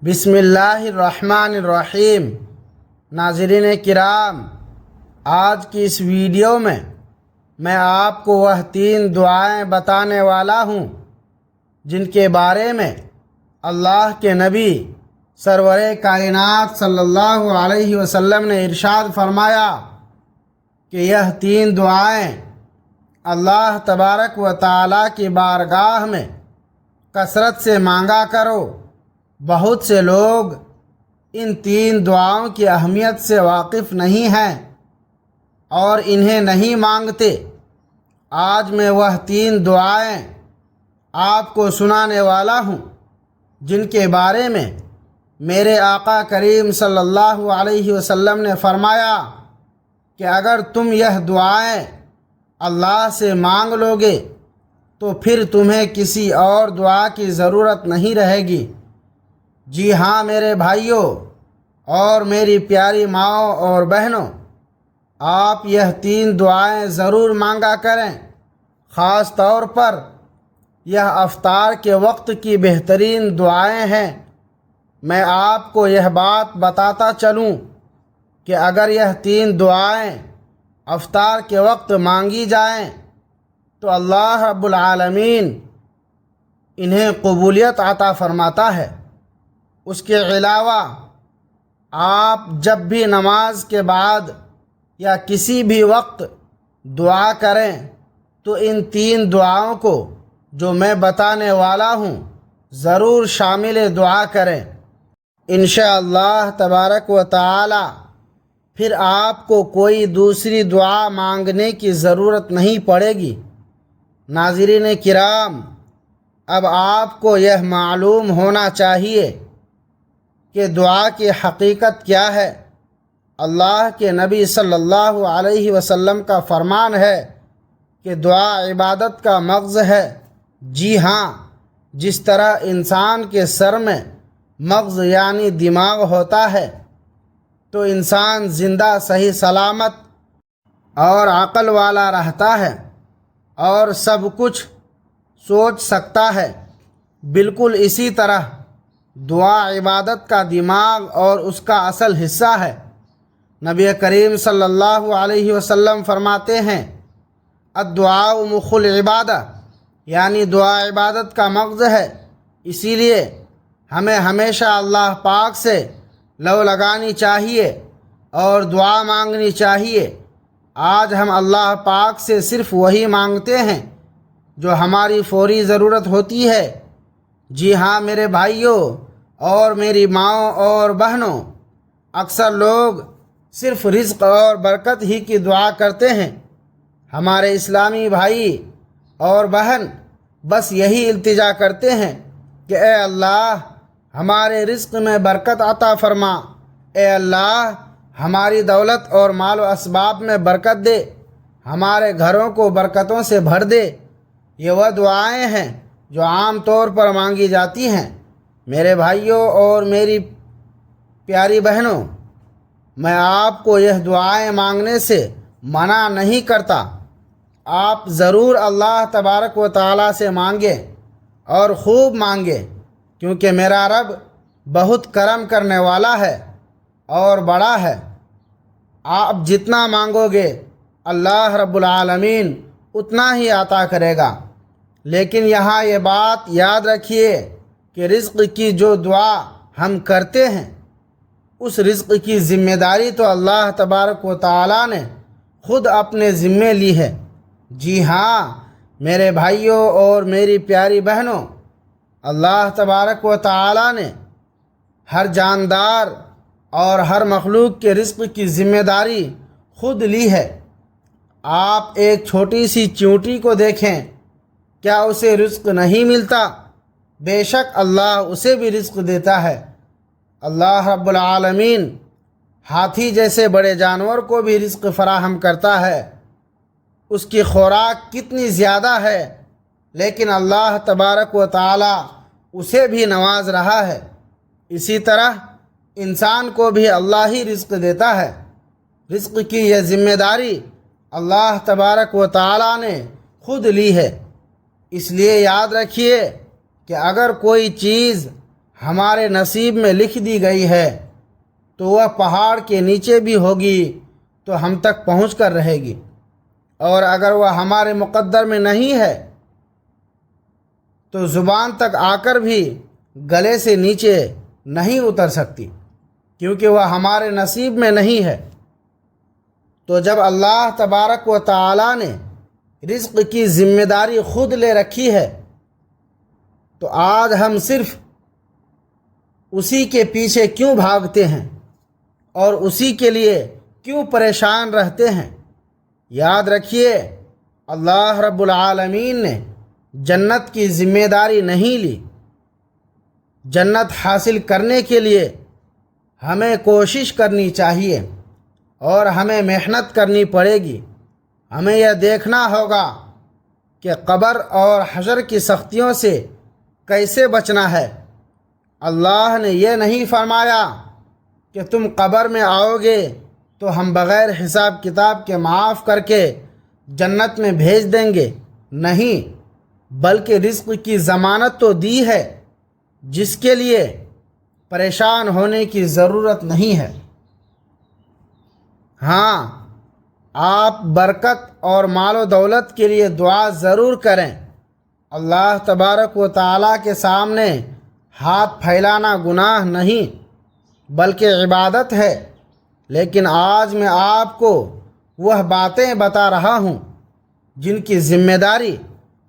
بسم اللہ الرحمن الرحیم۔ ناظرین کرام، آج کی اس ویڈیو میں آپ کو وہ 3 دعائیں بتانے والا ہوں جن کے بارے میں اللہ کے نبی سرور کائنات صلی اللہ علیہ وسلم نے ارشاد فرمایا کہ یہ 3 دعائیں اللہ تبارک و تعالیٰ کی بارگاہ میں کثرت سے مانگا کرو۔ بہت سے لوگ ان 3 دعاؤں کی اہمیت سے واقف نہیں ہیں اور انہیں نہیں مانگتے۔ آج میں وہ 3 دعائیں آپ کو سنانے والا ہوں جن کے بارے میں میرے آقا کریم صلی اللہ علیہ وسلم نے فرمایا کہ اگر تم یہ دعائیں اللہ سے مانگ لوگے تو پھر تمہیں کسی اور دعا کی ضرورت نہیں رہے گی۔ جی ہاں میرے بھائیوں اور میری پیاری ماؤں اور بہنوں، آپ یہ 3 دعائیں ضرور مانگا کریں۔ خاص طور پر یہ افطار کے وقت کی بہترین دعائیں ہیں۔ میں آپ کو یہ بات بتاتا چلوں کہ اگر یہ 3 دعائیں افطار کے وقت مانگی جائیں تو اللہ رب العالمین انہیں قبولیت عطا فرماتا ہے۔ اس کے علاوہ آپ جب بھی نماز کے بعد یا کسی بھی وقت دعا کریں تو ان 3 دعاؤں کو جو میں بتانے والا ہوں ضرور شامل دعا کریں۔ انشاءاللہ تبارک و تعالی پھر آپ کو کوئی دوسری دعا مانگنے کی ضرورت نہیں پڑے گی۔ ناظرین کرام، اب آپ کو یہ معلوم ہونا چاہیے کہ دعا کی حقیقت کیا ہے۔ اللہ کے نبی صلی اللہ علیہ وسلم کا فرمان ہے کہ دعا عبادت کا مغز ہے۔ جی ہاں، جس طرح انسان کے سر میں مغز یعنی دماغ ہوتا ہے تو انسان زندہ صحیح سلامت اور عقل والا رہتا ہے اور سب کچھ سوچ سکتا ہے، بالکل اسی طرح دعا عبادت کا دماغ اور اس کا اصل حصہ ہے۔ نبی کریم صلی اللہ علیہ وسلم فرماتے ہیں الدعاء مخ العبادہ، یعنی دعا عبادت کا مغز ہے۔ اسی لیے ہمیں ہمیشہ اللہ پاک سے لو لگانی چاہیے اور دعا مانگنی چاہیے۔ آج ہم اللہ پاک سے صرف وہی مانگتے ہیں جو ہماری فوری ضرورت ہوتی ہے۔ جی ہاں میرے بھائیوں اور میری ماؤں اور بہنوں، اکثر لوگ صرف رزق اور برکت ہی کی دعا کرتے ہیں۔ ہمارے اسلامی بھائی اور بہن بس یہی التجا کرتے ہیں کہ اے اللہ ہمارے رزق میں برکت عطا فرما، اے اللہ ہماری دولت اور مال و اسباب میں برکت دے، ہمارے گھروں کو برکتوں سے بھر دے۔ یہ وہ دعائیں ہیں جو عام طور پر مانگی جاتی ہیں۔ میرے بھائیوں اور میری پیاری بہنوں، میں آپ کو یہ دعائیں مانگنے سے منع نہیں کرتا۔ آپ ضرور اللہ تبارک و تعالیٰ سے مانگیں اور خوب مانگیں، کیونکہ میرا رب بہت کرم کرنے والا ہے اور بڑا ہے۔ آپ جتنا مانگو گے اللہ رب العالمین اتنا ہی عطا کرے گا۔ لیکن یہاں یہ بات یاد رکھیے کہ رزق کی جو دعا ہم کرتے ہیں اس رزق کی ذمہ داری تو اللہ تبارک و تعالیٰ نے خود اپنے ذمے لی ہے۔ جی ہاں میرے بھائیوں اور میری پیاری بہنوں، اللہ تبارک و تعالیٰ نے ہر جاندار اور ہر مخلوق کے رزق کی ذمہ داری خود لی ہے۔ آپ ایک چھوٹی سی چیونٹی کو دیکھیں، کیا اسے رزق نہیں ملتا؟ بے شک اللہ اسے بھی رزق دیتا ہے۔ اللہ رب العالمین ہاتھی جیسے بڑے جانور کو بھی رزق فراہم کرتا ہے۔ اس کی خوراک کتنی زیادہ ہے، لیکن اللہ تبارک و تعالی اسے بھی نواز رہا ہے۔ اسی طرح انسان کو بھی اللہ ہی رزق دیتا ہے۔ رزق کی یہ ذمہ داری اللہ تبارک و تعالی نے خود لی ہے۔ اس لیے یاد رکھیے کہ اگر کوئی چیز ہمارے نصیب میں لکھ دی گئی ہے تو وہ پہاڑ کے نیچے بھی ہوگی تو ہم تک پہنچ کر رہے گی، اور اگر وہ ہمارے مقدر میں نہیں ہے تو زبان تک آ کر بھی گلے سے نیچے نہیں اتر سکتی، کیونکہ وہ ہمارے نصیب میں نہیں ہے۔ تو جب اللہ تبارک و تعالی نے رزق کی ذمہ داری خود لے رکھی ہے تو آج ہم صرف اسی کے پیچھے کیوں بھاگتے ہیں اور اسی کے لیے کیوں پریشان رہتے ہیں؟ یاد رکھیے، اللہ رب العالمین نے جنت کی ذمہ داری نہیں لی۔ جنت حاصل کرنے کے لیے ہمیں کوشش کرنی چاہیے اور ہمیں محنت کرنی پڑے گی۔ ہمیں یہ دیکھنا ہوگا کہ قبر اور حشر کی سختیوں سے کیسے بچنا ہے۔ اللہ نے یہ نہیں فرمایا کہ تم قبر میں آؤ گے تو ہم بغیر حساب کتاب کے معاف کر کے جنت میں بھیج دیں گے، نہیں، بلکہ رزق کی ضمانت تو دی ہے جس کے لیے پریشان ہونے کی ضرورت نہیں ہے۔ ہاں، آپ برکت اور مال و دولت کے لیے دعا ضرور کریں۔ اللہ تبارک و تعالیٰ کے سامنے ہاتھ پھیلانا گناہ نہیں بلکہ عبادت ہے، لیکن آج میں آپ کو وہ باتیں بتا رہا ہوں جن کی ذمہ داری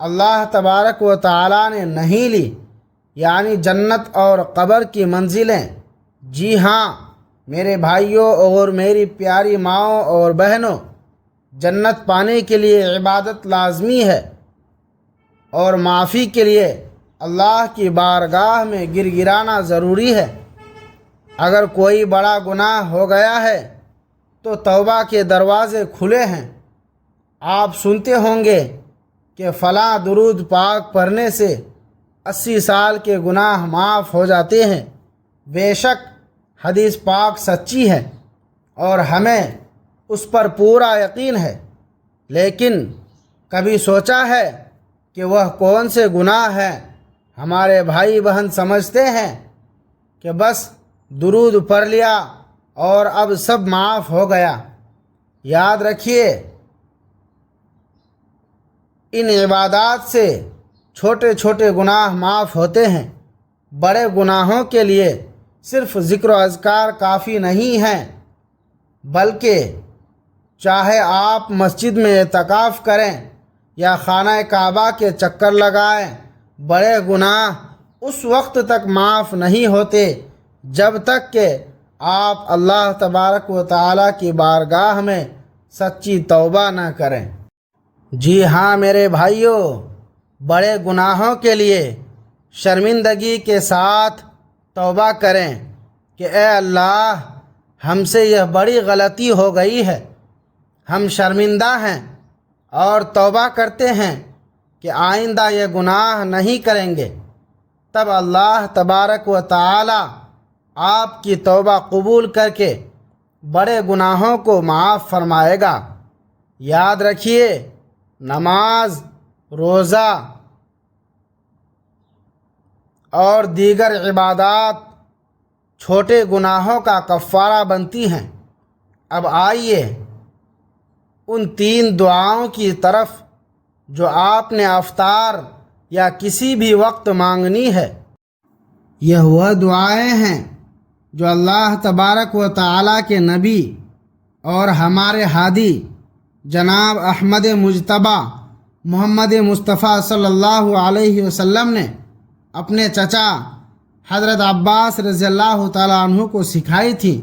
اللہ تبارک و تعالیٰ نے نہیں لی، یعنی جنت اور قبر کی منزلیں۔ جی ہاں میرے بھائیوں اور میری پیاری ماؤں اور بہنوں، جنت پانے کے لیے عبادت لازمی ہے اور معافی کے لیے اللہ کی بارگاہ میں گر گرانا ضروری ہے۔ اگر کوئی بڑا گناہ ہو گیا ہے تو توبہ کے دروازے کھلے ہیں۔ آپ سنتے ہوں گے کہ فلاں درود پاک پڑھنے سے 80 سال کے گناہ معاف ہو جاتے ہیں۔ بے شک حدیث پاک سچی ہے اور ہمیں اس پر پورا یقین ہے، لیکن کبھی سوچا ہے کہ وہ کون سے گناہ ہیں؟ ہمارے بھائی بہن سمجھتے ہیں کہ بس درود پڑھ لیا اور اب سب معاف ہو گیا۔ یاد رکھیے، ان عبادات سے چھوٹے چھوٹے گناہ معاف ہوتے ہیں۔ بڑے گناہوں کے لیے صرف ذکر و اذکار کافی نہیں ہیں، بلکہ چاہے آپ مسجد میں اعتکاف کریں یا خانہ کعبہ کے چکر لگائیں، بڑے گناہ اس وقت تک معاف نہیں ہوتے جب تک کہ آپ اللہ تبارک و تعالیٰ کی بارگاہ میں سچی توبہ نہ کریں۔ جی ہاں میرے بھائیوں، بڑے گناہوں کے لیے شرمندگی کے ساتھ توبہ کریں کہ اے اللہ، ہم سے یہ بڑی غلطی ہو گئی ہے، ہم شرمندہ ہیں اور توبہ کرتے ہیں کہ آئندہ یہ گناہ نہیں کریں گے۔ تب اللہ تبارک و تعالی آپ کی توبہ قبول کر کے بڑے گناہوں کو معاف فرمائے گا۔ یاد رکھیے، نماز، روزہ اور دیگر عبادات چھوٹے گناہوں کا کفارہ بنتی ہیں۔ اب آئیے ان 3 دعاؤں کی طرف جو آپ نے افطار یا کسی بھی وقت مانگنی ہے۔ یہ وہ دعائیں ہیں جو اللہ تبارک و تعالیٰ کے نبی اور ہمارے ہادی جناب احمد مجتبیٰ محمد مصطفیٰ صلی اللہ علیہ وسلم نے اپنے چچا حضرت عباس رضی اللہ تعالیٰ عنہ کو سکھائی تھی۔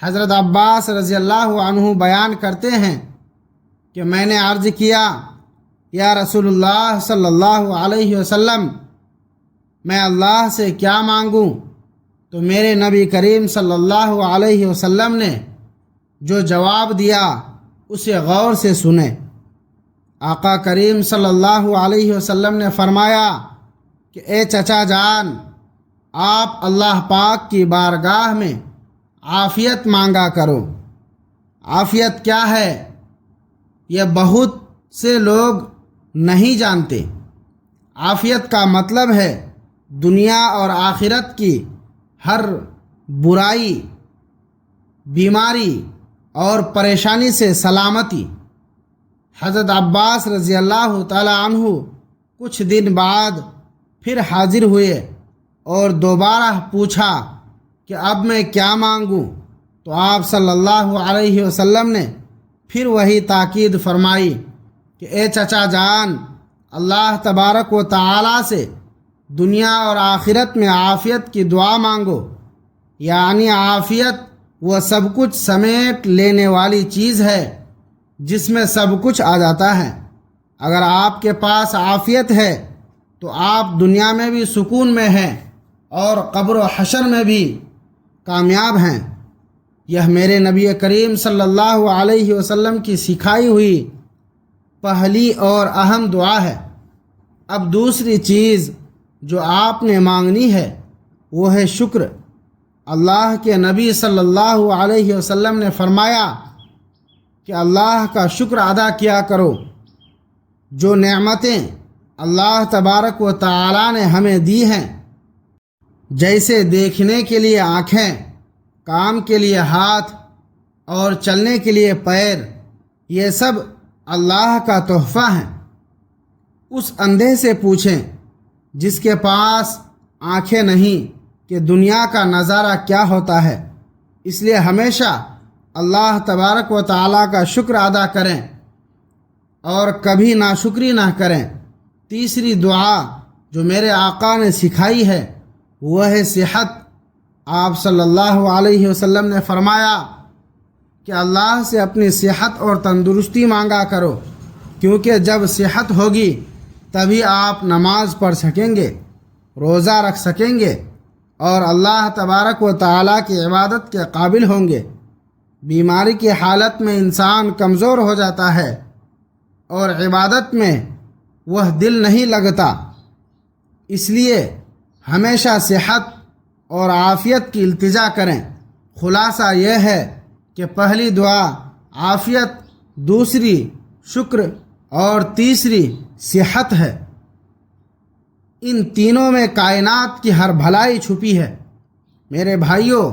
حضرت عباس رضی اللہ عنہ بیان کرتے ہیں کہ میں نے عرض کیا، یا رسول اللہ صلی اللہ علیہ وسلم، میں اللہ سے کیا مانگوں؟ تو میرے نبی کریم صلی اللہ علیہ وسلم نے جو جواب دیا اسے غور سے سنیں۔ آقا کریم صلی اللہ علیہ وسلم نے فرمایا کہ اے چچا جان، آپ اللہ پاک کی بارگاہ میں عافیت مانگا کرو۔ عافیت کیا ہے یہ بہت سے لوگ نہیں جانتے۔ عافیت کا مطلب ہے دنیا اور آخرت کی ہر برائی، بیماری اور پریشانی سے سلامتی۔ حضرت عباس رضی اللہ تعالی عنہ کچھ دن بعد پھر حاضر ہوئے اور دوبارہ پوچھا کہ اب میں کیا مانگوں؟ تو آپ صلی اللہ علیہ وسلم نے پھر وہی تاکید فرمائی کہ اے چچا جان، اللہ تبارک و تعالی سے دنیا اور آخرت میں عافیت کی دعا مانگو، یعنی عافیت وہ سب کچھ سمیٹ لینے والی چیز ہے جس میں سب کچھ آ جاتا ہے۔ اگر آپ کے پاس عافیت ہے تو آپ دنیا میں بھی سکون میں ہیں اور قبر و حشر میں بھی کامیاب ہیں۔ یہ میرے نبی کریم صلی اللہ علیہ وسلم کی سکھائی ہوئی پہلی اور اہم دعا ہے۔ اب دوسری چیز جو آپ نے مانگنی ہے وہ ہے شکر۔ اللہ کے نبی صلی اللہ علیہ وسلم نے فرمایا کہ اللہ کا شکر ادا کیا کرو۔ جو نعمتیں اللہ تبارک و تعالی نے ہمیں دی ہیں، جیسے دیکھنے کے لیے آنکھیں، کام کے لیے ہاتھ اور چلنے کے لیے پیر، یہ سب اللہ کا تحفہ ہیں۔ اس اندھے سے پوچھیں جس کے پاس آنکھیں نہیں کہ دنیا کا نظارہ کیا ہوتا ہے۔ اس لیے ہمیشہ اللہ تبارک و تعالیٰ کا شکر ادا کریں اور کبھی ناشکری نہ کریں۔ تیسری دعا جو میرے آقا نے سکھائی ہے وہ ہے صحت۔ آپ صلی اللہ علیہ وسلم نے فرمایا کہ اللہ سے اپنی صحت اور تندرستی مانگا کرو، کیونکہ جب صحت ہوگی تبھی آپ نماز پڑھ سکیں گے، روزہ رکھ سکیں گے اور اللہ تبارک و تعالیٰ کی عبادت کے قابل ہوں گے۔ بیماری کی حالت میں انسان کمزور ہو جاتا ہے اور عبادت میں وہ دل نہیں لگتا۔ اس لیے ہمیشہ صحت اور عافیت کی التجا کریں۔ خلاصہ یہ ہے کہ پہلی دعا عافیت، دوسری شکر اور تیسری صحت ہے۔ ان تینوں میں کائنات کی ہر بھلائی چھپی ہے۔ میرے بھائیوں،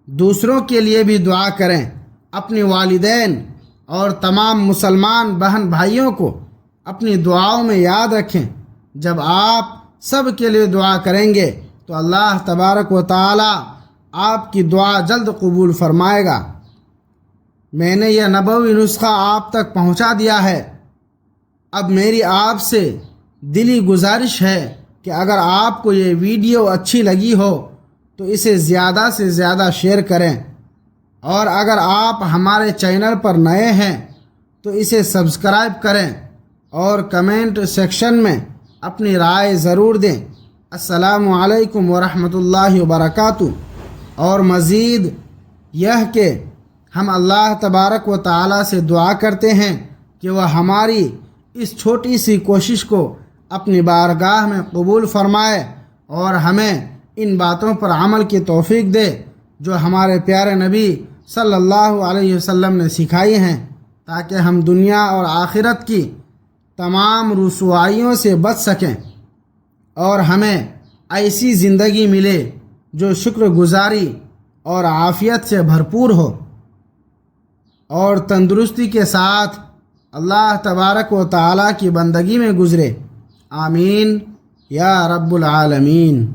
دوسروں کے لیے بھی دعا کریں۔ اپنے والدین اور تمام مسلمان بہن بھائیوں کو اپنی دعاؤں میں یاد رکھیں۔ جب آپ سب کے لیے دعا کریں گے تو اللہ تبارک و تعالی آپ کی دعا جلد قبول فرمائے گا۔ میں نے یہ نبوی نسخہ آپ تک پہنچا دیا ہے۔ اب میری آپ سے دلی گزارش ہے کہ اگر آپ کو یہ ویڈیو اچھی لگی ہو تو اسے زیادہ سے زیادہ شیئر کریں، اور اگر آپ ہمارے چینل پر نئے ہیں تو اسے سبسکرائب کریں اور کمنٹ سیکشن میں اپنی رائے ضرور دیں۔ السلام علیکم ورحمۃ اللہ وبرکاتہ۔ اور مزید یہ کہ ہم اللہ تبارک و تعالی سے دعا کرتے ہیں کہ وہ ہماری اس چھوٹی سی کوشش کو اپنی بارگاہ میں قبول فرمائے اور ہمیں ان باتوں پر عمل کی توفیق دے جو ہمارے پیارے نبی صلی اللہ علیہ وسلم نے سکھائی ہیں، تاکہ ہم دنیا اور آخرت کی تمام رسوائیوں سے بچ سکیں اور ہمیں ایسی زندگی ملے جو شکر گزاری اور عافیت سے بھرپور ہو اور تندرستی کے ساتھ اللہ تبارک و تعالیٰ کی بندگی میں گزرے۔ آمین یا رب العالمین۔